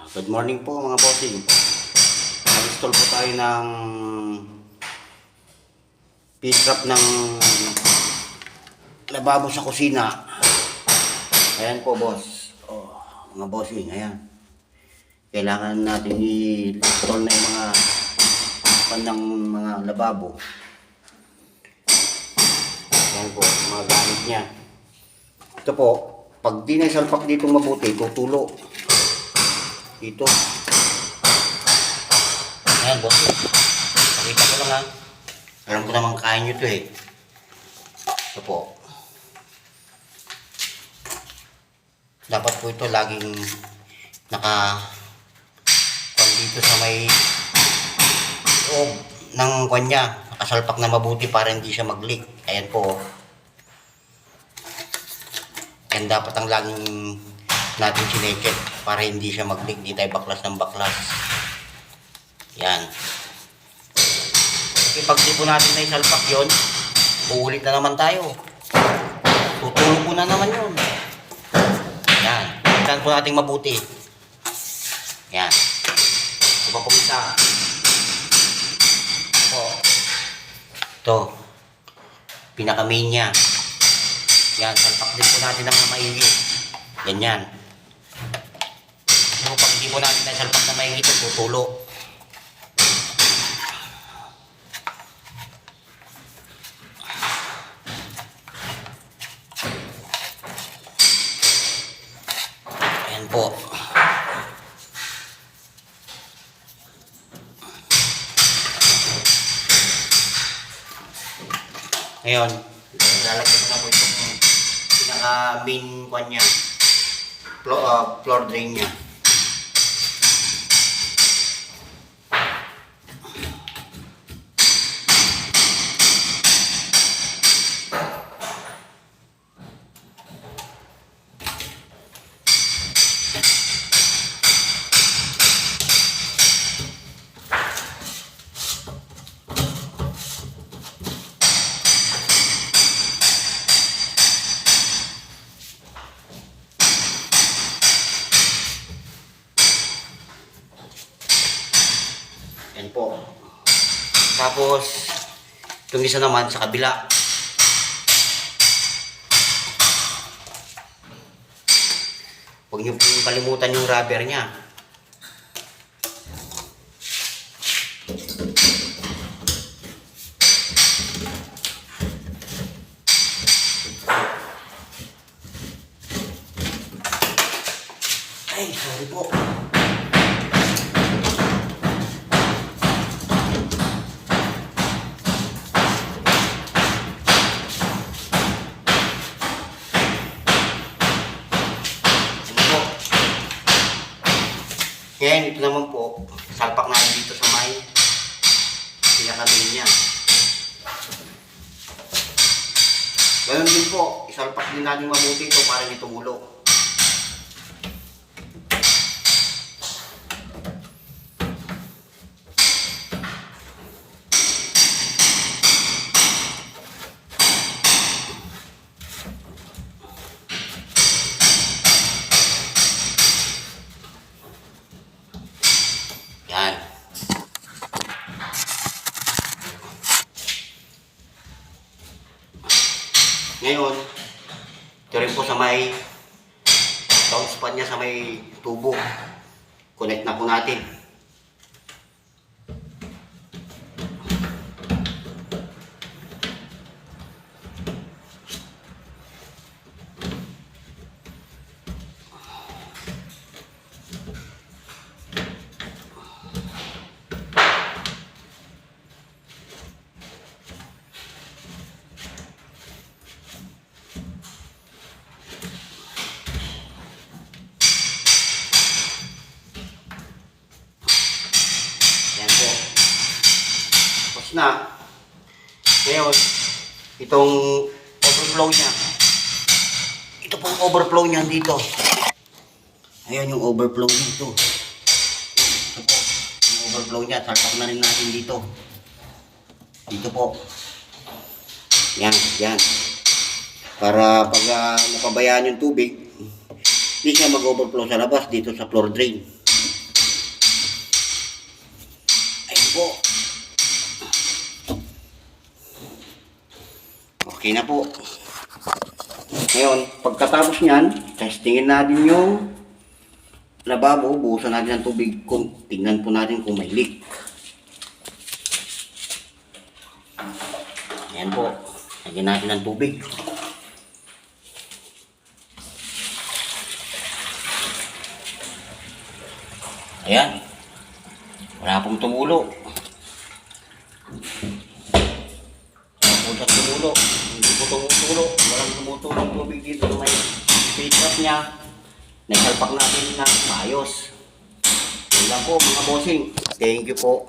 Good morning po mga bossing. Nag-install po tayo ng P-trap ng lababo sa kusina. Ayan po boss. Oh, mga bossing, ayan. Kailangan natin i-install na yung mga panang mga lababo. Ayan po, mga gamit niya. Ito po, pag di na isalpak dito mabuti, tutulo. Dito. Ayan, boss. Pakita ko lang ha. Alam ko naman kaya nyo ito eh. Ito po. Dapat po ito laging kung dito sa may loob ng kanya. Nakasalpak na mabuti para hindi siya mag-leak. Ayan po. Ayan dapat ang laging natin sinecheck para hindi siya mag-leak. Hindi tayo baklas ng baklas. Yan. Kasi pag di po natin na isalpak yun, uulit na naman tayo. Tutulog po na naman yun. Yan. Tignan po natin mabuti. Yan. Ito pa po isa. Ito. Pinaka-main niya. Yan. Salpak din po natin ng maigi. Ganyan. So, pag hindi po natin na salpak na maigi, tutulo. Ayan po. Ngayon, lalagyan ko na po itong pinaka-main kwan niya. Floor drain niya. Yan po. Tapos, itong isa naman sa kabila. Huwag niyo pong kalimutan yung rubber niya. Ay, sorry po. Kaya ito naman po, salpak natin dito sa may pinaka-main niya. Ganun din po, isalpak din natin mabuti ito para hindi tumulo. Yan. Ngayon, ito rin po sa may downspan niya sa may tubo. Connect na po natin. Yan po. Tapos na. Ngayon, itong overflow niya. Ito pong overflow niya dito. Ayan yung overflow niya ito. Ito po. Yung overflow niya. Salpak na rin natin dito. Dito po. Yan. Yan. Para pag napabayaan yung tubig, hindi siya mag-overflow sa labas dito sa floor drain. Okay na po. Ngayon, pagkatapos niyan, testingin natin yung lababo. Buhusan natin ng tubig. Tingnan po natin kung may leak. Ayan po. Lagyan natin ng tubig. Ayan. Wala pong tumulo. Wala po siya tumulo. Hindi po tumutulo. Walang tumutulong tubig dito. May filter niya. Naisalpak natin na maayos. Yun lang po mga bossing. Thank you po.